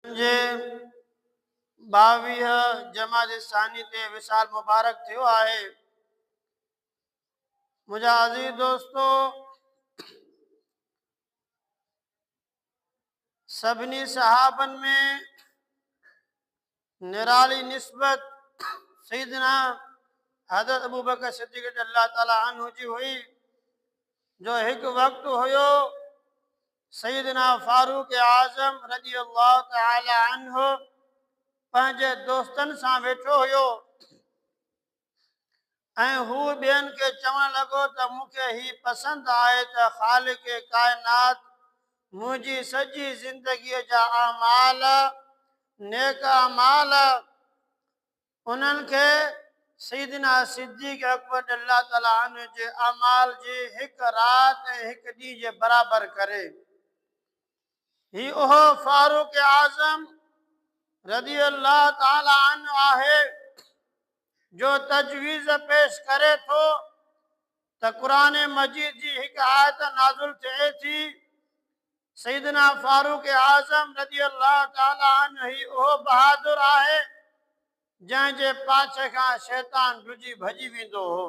जे 22 जमात सानी ते विसाल मुबारक थियो आहे। मुझा अज़ीज़ दोस्तो, सभिनी सहाबन में निराली निस्बत सैयदना हज़रत अबू बकर सिद्दीक़ अल्लाह ताला अन्हु जी हुई। जो एक वक्त हुयो सैयदना फारूक आज़म रज़ी अल्लाह ताला अन्हु पंहिंजे दोस्तन सां वेठो हुयो ऐं हू ॿियनि खे चवण लॻो त मूंखे ही पसंद आहे त ख़ालिक़ काइनात मुंहिंजी सॼी ज़िंदगीअ जा अमाल नेक अमाल उन्हनि खे सैयदना सिद्दीक़ अकबर अल्लाह ताला अन्हु जे अमाल जी हिकु राति ऐं हिकु ॾींहं जे बराबरि करे। ही उहो फारूक आज़म रज़ी अल्लाह ताला अन्हु आहे जो तजवीज़ पेश करे थो त क़ुरान मजीद जी हिकु आयत नाज़िल थिए थी। सैयदना फारूक आज़म रज़ी अल्लाह ताला अन्हु ही उहो बहादुर आहे जंहिंजे पाछे खां शैतान रुझी भॼी वेंदो हो,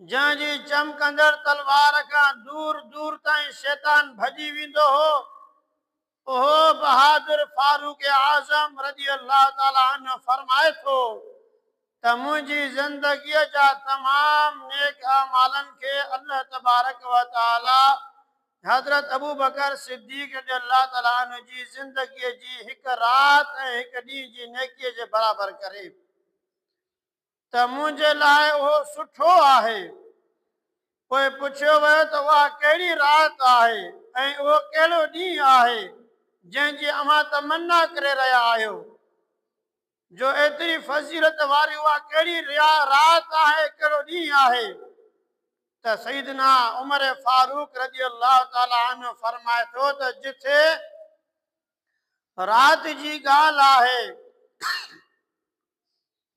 जंहिंजी चमकंदड़ तलवार खां दूर दूर ताईं शैतान भॼी वेंदो हो। ओहो बहादुर फारूक आज़म रज़ी अल्लाह ताला अन्हु फरमाए थो त मुंहिंजी ज़िंदगीअ जा तमाम नेक अमालनि खे अल्लाह तबारक व तआला हज़रत अबू बकर सिद्दीक़ अल्लाह ताला अन्हु जी ज़िंदगीअ जी हिकु राति ऐं हिकु ॾींहं जी नेकीअ जे बराबरि करे त मुंहिंजे लाइ उहो सुठो आहे। पोइ पुछियो वियो त उहा कहिड़ी राति आहे ऐं उहो कहिड़ो ॾींहुं आहे जंहिंजी अव्हां तमन्ना करे रहिया आहियो, जो एतिरी फज़ीलत वारी उहा कहिड़ी राति आहे, कहिड़ो ॾींहुं आहे। त सैयदना उमर फारूक रज़ी अल्लाह ताला अन्हु फरमाए थो त जिथे राति जी ॻाल्हि आहे,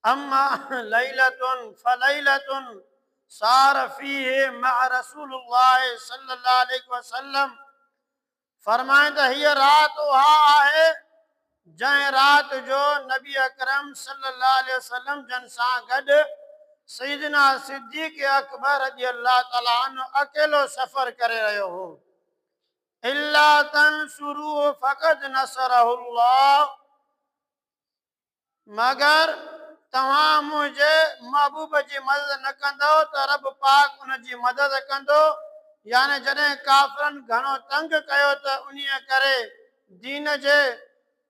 अम्मा लैलतुन फलैलतुन सार फीहे मअ रसूलुल्लाह सल्लल्लाहु अलैहि वसल्लम, फरमाए त हीअ राति उहा आहे जंहिं राति जो नबी अकरम सल्लल्लाहु अलैहि वसल्लम जन सां गॾु सैयदना सिद्दीक़ अकबर रज़ी अल्लाह ताला अन्हु अकेलो सफ़र करे रहियो हो। इल्ला तंसुरू फ़क़द नसरहुल्लाह, मगर तव्हां मुंहिंजे महबूब जी मदद न कंदो त रब पाक उन जी मदद कंदो। यानी जॾहिं काफ़िरनि घणो तंग कयो त उन्हीअ करे दीन जे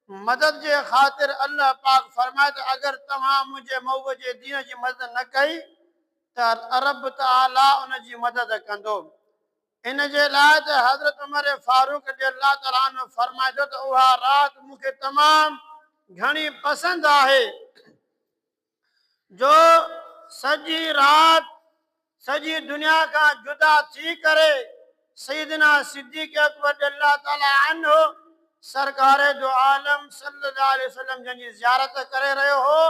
मदद जे ख़ातिर अल्लाह पाक फरमाए त अगर तव्हां मुंहिंजे महबूब जे दीन जी मदद न कई त रब ताला उन जी मदद कंदो। इन जे लाइ त हज़रत उमर फारूक अल्लाह ताला अन्हु फरमाए थो त उहा राति मूंखे तमामु घणी पसंद आहे जो सॼी राति सॼी दुनिया खां जुदा थी करे सैयदना सिद्दीक़ अकबर अल्लाह ताला अन्हु सरकार जो आलम सल्लल्लाहु अलैहि वसल्लम जंहिंजी ज़ियारत करे रहियो हो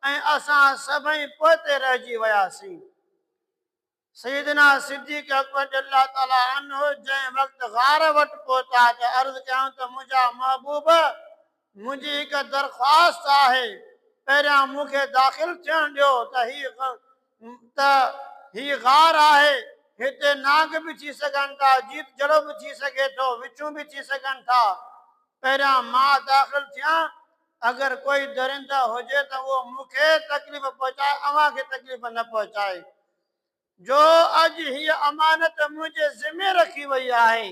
ऐं असां सभई पोइते रहिजी वियासीं। सैयदना सिद्दीक़ अकबर अल्लाह ताला अन्हु जंहिं वक़्तु गार वटि पहुता त अर्ज़ु कयूं त मुंहिंजा महबूब, मुंहिंजी हिकु दरख़्वास्त आहे, पहिरियां मूंखे दाख़िल थियण ॾियो त ही गार आहे, हिते नाग बि थी सघनि था, जीत जड़ो बि थी सघे थो, विछूं बि थी सघनि था, पहिरियां मां दाख़िल थियां, अगरि कोई दरिंदा हुजे त उहो मूंखे तकलीफ़ पहुचाए, अव्हां खे तकलीफ़ न पहुचाए। जो अॼु हीअ अमानत मुंहिंजे ज़िमे रखी वई आहे,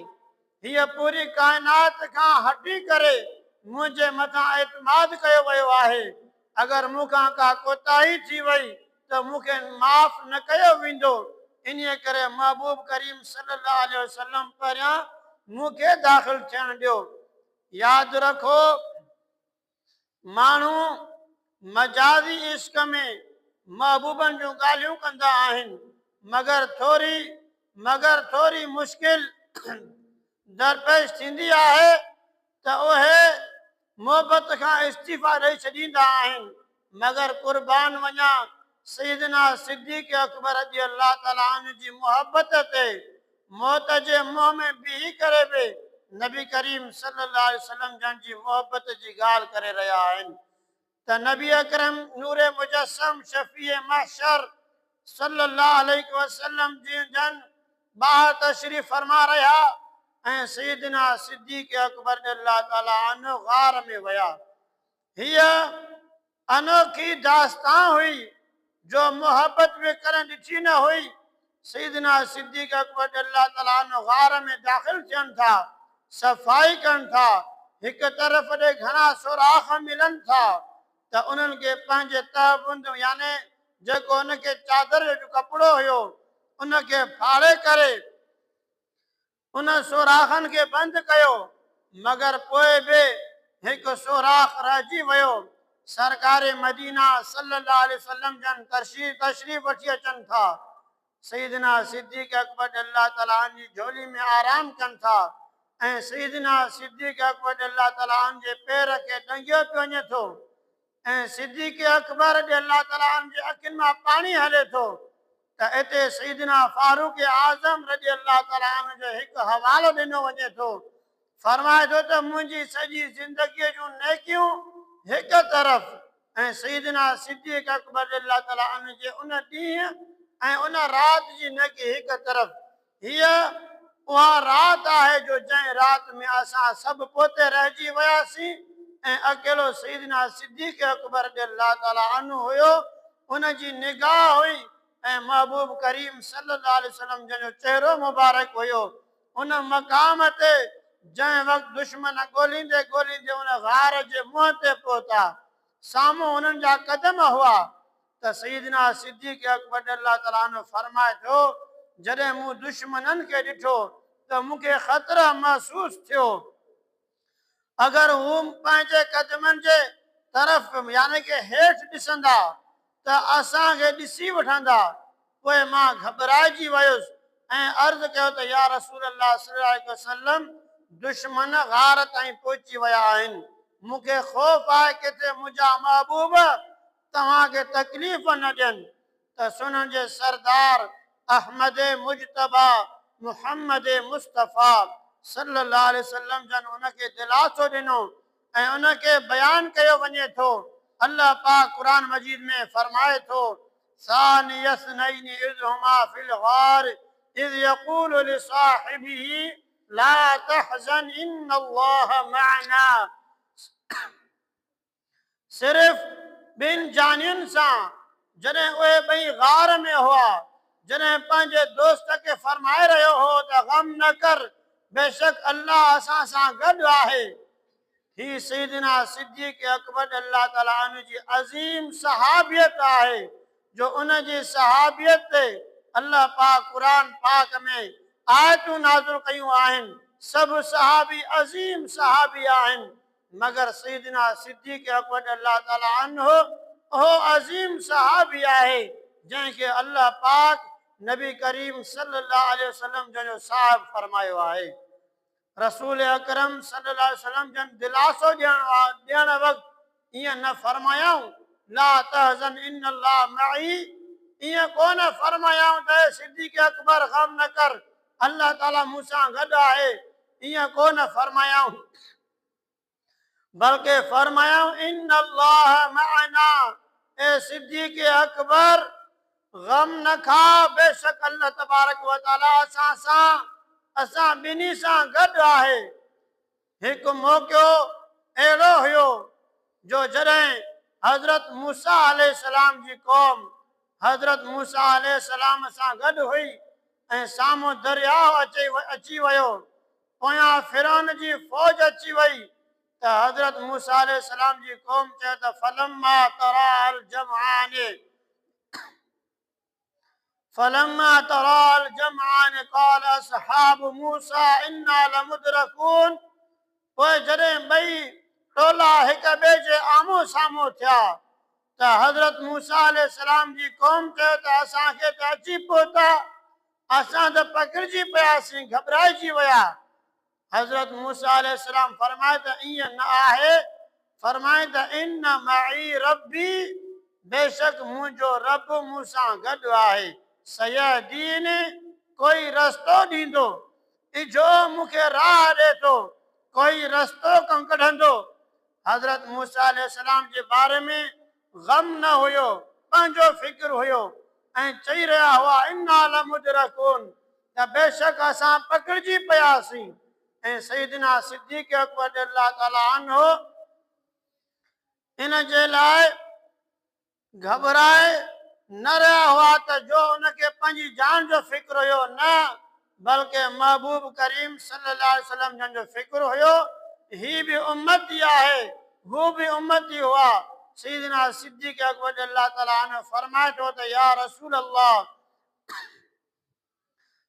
हीअ पूरी काइनात खां हटी करे मुंहिंजे मथां एतमाद कयो वियो आहे। अगरि मूंखां का कोताही थी वई त मूंखे माफ़ न कयो वेंदो। इन्हीअ करे महबूब करीम सल्लल्लाहु अलैहि वसल्लम पहिरियां मूंखे दाख़िल थियण ॾियो। यादि रखो, माण्हू मजाज़ी इश्क में महबूबनि जूं ॻाल्हियूं कंदा आहिनि, मगर थोरी मुश्किल दरपेश थींदी आहे त उहे मोहबत खां इस्तीफ़ा ॾेई छॾींदा आहिनि। मगर कुर्बान वञा सैयदना सिद्दीक़ अकबर रज़ी अल्लाह ताला अन्हु जी मोहबत ते मौत जे मुंहं में बीही करे बि नबी करीम सल्लल्लाहु अलैहि वसल्लम जन जी मोहब्बत जी ॻाल्हि करे रहिया आहिनि त नबी अकरम नूर मुजस्सम शफ़ी महशर सल्लल्लाहु अलैहि वसल्लम जी जन ॿाहिरि तशरीफ़ फरमा रहिया ऐं सैयदना सिद्दीक़ अकबर अल्लाह ताला अन्हु गार में विया। हीअ अनोखी दास्तां हुई जो मोहब्बत में करण ॾिठी न हुई। सैयदना सिद्दीक़ अकबर अल्लाह ताला अन्हु गार में दाख़िल थियनि था, सफ़ाई कनि था, हिक तरफ़ ॾे घणा सुराख मिलनि था त उन्हनि खे पंहिंजे तहबुंद याने जेको उनखे चादर जो कपिड़ो हुयो उनखे फाड़े करे उन सुराखनि खे बंदि कयो, मगर पोइ बि हिकु सुराख रहिजी वियो। सरकार मदीना सल्लल्लाहु अलैहि वसल्लम जन तशरीफ़ वठी अचनि था। सैयदना सिद्दीक़ अकबर अल्लाह ताला जी झोली में आराम कनि था ऐं सैयदना सिद्दीक़ अकबर अल्लाह ताला जे पेर खे टंगियो पियो वञे थो ऐं सिद्दीक़ अकबर अल्लाह ताला जे अखियुनि मां पाणी हले थो त हिते सैयदना फारूक आज़म रज़ी अल्लाह ताला जो हिकु हवालो ॾिनो वञे थो, फरमाए थो त मुंहिंजी सॼी ज़िंदगीअ जूं नेकियूं हिक तरफ़ ऐं सैयदना सिद्दीक़ अकबर अल्लाह ताला जे उन ॾींहुं ऐं उन राति जी नेकी हिक तरफ़। हीअ उहा राति आहे जो जंहिं राति में असां सभु पोते रहिजी वियासीं ऐं अकेलो सैयदना सिद्दीक़ अकबर अल्लाह ताला अन्हु हुयो, उन जी निगाह हुई ऐं महबूब करीम सल्लल्लाहु अलैहि वसल्लम जो चेहरो मुबारक हुयो। उन मक़ाम ते जंहिं वक़्तु दुश्मन ॻोल्हींदे ॻोल्हींदे उन गार जे मुंहं ते पहुता, साम्हूं उन्हनि जा कदम हुआ त सैयदना सिद्दीक़ अकबर अल्लाह ताला अन्हु फरमाए थो जॾहिं मूं दुश्मननि खे ॾिठो त मूंखे ख़तरा महसूस थियो। अगर हू पंहिंजे कदमनि जे तरफ़ यानी कि हेठि ॾिसंदा त असांखे ॾिसी वठंदा। पोइ मां घबराइजी वियुसि ऐं अर्ज़ु कयो त या रसूल अल्लाह सल्लल्लाहु अलैहि वसल्लम दुश्मन गार ताईं पहुची विया आहिनि, मूंखे ख़ौफ़ आहे किथे मुंहिंजा महबूब तव्हांखे तकलीफ़ न ॾियनि। त सुननि जे सरदार अहमद मुजतबा मुहम्मद मुस्तफ़ा सल्लल्लाहु अलैहि वसल्लम जन उनखे दिलासो ॾिनो ऐं उनखे बयान कयो वञे थो। अल्लाह पाक क़ुरान मजीद में फरमाए थो सानी यसनैनि इज़ हुमा फिल गार इज़ यक़ूलु लिसाहिबिही ला तहज़न इन्नल्लाह मअना। सिर्फ़ ॿिनि जानियुनि सां जॾहिं उहे ॿई गार में हुआ, जॾहिं पंहिंजे दोस्त खे फरमाए रहियो हो त गम न कर, बेशक अल्लाह असां सां गॾु आहे। ही सैयदना सिद्दीक़ अकबर अल्लाह ताला अन्हु जी अज़ीम सहाबियत आहे जो उन जी सहाबियत ते अल्लाह पाक क़ुरान पाक में आयतूं नाज़िल कयूं आहिनि। सभु सहाबी अज़ीम सहाबी आहिनि, मगर सैयदना सिद्दीक़ अकबर अल्लाह ताला अन्हु उहो अज़ीम सहाबी आहे जंहिंखे अल्लाह पाक नबी करीम सल्लल्लाहु अलैहि वसल्लम जो साहिब फरमायो आहे। रसूल अकरम सल्लल्लाहु अलैहि वसल्लम जन दिलासो ॾियण वक़्तु ईअं न फरमायाऊं ला तहज़न इन्नल्लाह मई, ईअं कोन फरमायाऊं त सिद्दीक़ अकबर गम न कर अल्लाह ताला मूंसां गॾु आहे, ईअं कोन फरमायाऊं, बल्कि फरमायाऊं इन्नल्लाह मअना, ए सिद्दीक़ अकबर गम न खा, बेशक अल्लाह तबारक व तआला असां ॿिन्ही सां गॾु आहे। हिकु मौक़ो अहिड़ो हुयो जो जॾहिं हज़रत मूसा अलैहिस्सलाम जी क़ौम हज़रत मूसा अलैहिस्सलाम सां गॾु हुई ऐं साम्हूं दरियाह अची वियो, पोयां फिरौन जी फ़ौज अची वई त हज़रत मूसा अलैहिस्सलाम जी क़ौम चयो त फलम्मा तराअल जमआन क़ाल असहाबु मूसा इन्ना लमुदरकून। पोइ जॾहिं ॿई टोला हिक ॿिए जे आम्हूं साम्हूं थिया त हज़रत मूसा अलैहिस्सलाम जी क़ौम चयो त असांखे त अची पहुता, असां त पकिड़िजी पियासीं, घबराइजी विया। हज़रत मूसा अलैहिस्सलाम फरमाए त ईअं न आहे, फरमाए त इन मई रब्बी, बेशक मुंहिंजो रब मूंसां गॾु आहे, सयहदीन, कोई रस्तो ॾींदो। इजो मूंखे राह ॾे थो, कोई रस्तो कं कढंदो। हज़रत मूसा अलैहिस्सलाम जे बारे में गम न हुयो, पंहिंजो फिक्र हुयो ऐं चई रहिया हुआ इन्ना लमुदरकून, त बेशक असां पकड़जी पियासीं। ऐं सईदना सिद्दीक़ अकबर रज़ियल्लाहु ताला अन्हु इन जे लाइ घबराए न रहिया हुआ त जो उनखे पंहिंजी जान जो फिक्र हुयो, न बल्कि महबूब करीम सल्लल्लाहु अलैहि वसल्लम जन जो फिक्र हुयो। ही भी उम्मती आहे, हू भी उम्मती हुआ। सईदना सिद्दीक़ अकबर रज़ियल्लाहु ताला अन्हु फरमाए थो त या रसूल अल्लाह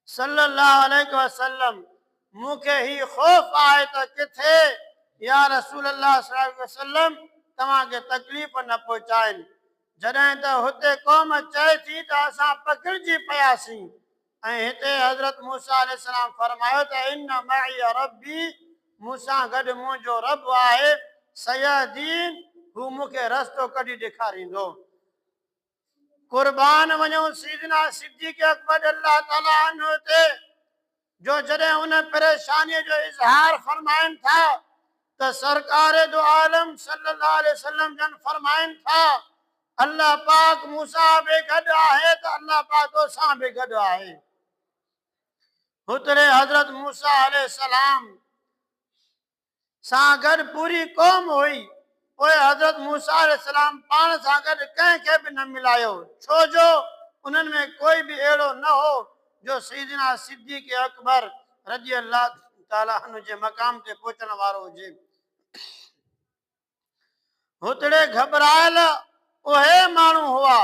सल्लल्लाहु अलैहि वसल्लम, मूंखे ही खौफ आहे त किथे या रसूल अल्लाह सल्लल्लाहु अलैहि वसल्लम तव्हांखे तकलीफ़ न पहुचाइनि। जॾहिं त हुते क़ौम चए थी त असां पकड़जी पियासीं, ऐं हिते हज़रत मूसा अलैहिस्सलाम फरमायो त इन मई रब्बी, मूसां गॾु मुंहिंजो रब आहे, सयहदीन, हू मूंखे रस्तो कढी ॾेखारींदो। कुर्बान वञूं सईदना सिद्दीक़ अकबर रज़ियल्लाहु ताला अन्हु ते, जो जॾहिं उन परेशानीअ जो इज़हार फरमाइनि था त सरकार दो आलम सल्लल्लाहु अलैहि वसल्लम जन फरमाइनि था अल्लाह पाक मूसा बि गॾु आहे त अल्लाह पाक तोसां बि गॾु आहे। हुतरे हज़रत मूसा अलैहिस्सलाम सां गॾु पूरी क़ौम हुई। पोइ हज़रत मूसा अलैहिस्सलाम पाण सां गॾु कंहिंखे बि न मिलायो, छो जो उन्हनि में कोई बि अहिड़ो न हो जो सईदना सिद्दीक़ अकबर रज़ियल्लाहु ताला अन्हु जे मक़ाम ते पहुचण वारो हुजे। हुतड़े घबरायल उहे माण्हू हुआ।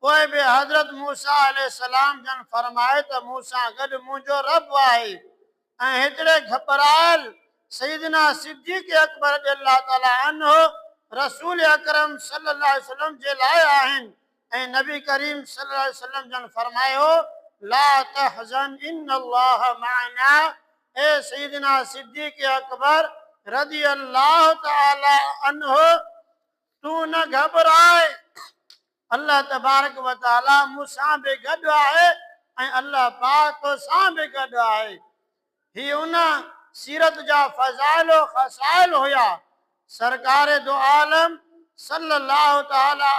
पोइ बि हज़रत मूसा अलैहिस्सलाम जन फरमाए त मूसां गॾु मुंहिंजो रब आहे। ऐं हितड़े घबरायल सईदना सिद्दीक़ अकबर रज़ियल्लाहु ताला अन्हु रसूल अकरम सल्लल्लाहु अलैहि वसल्लम जे लाइ आहिनि। ऐं नबी करीम सल्लल्लाहु अलैहि वसल्लम जन फरमायो ला तहज़न इन्नल्लाह मअना, ए सईदना सिद्दीक़ अकबर रज़ियल्लाहु ताला अन्हु, तू न घबराए, अल्लाह तबारक व तआला मूंसां बि गॾु आहे ऐं अल्लाह पाक तोसां बि गॾु आहे। ही उन सीरत जा फज़ाइल व ख़साइल हुया। सरकार दो आलम सल्लल्लाहु ताला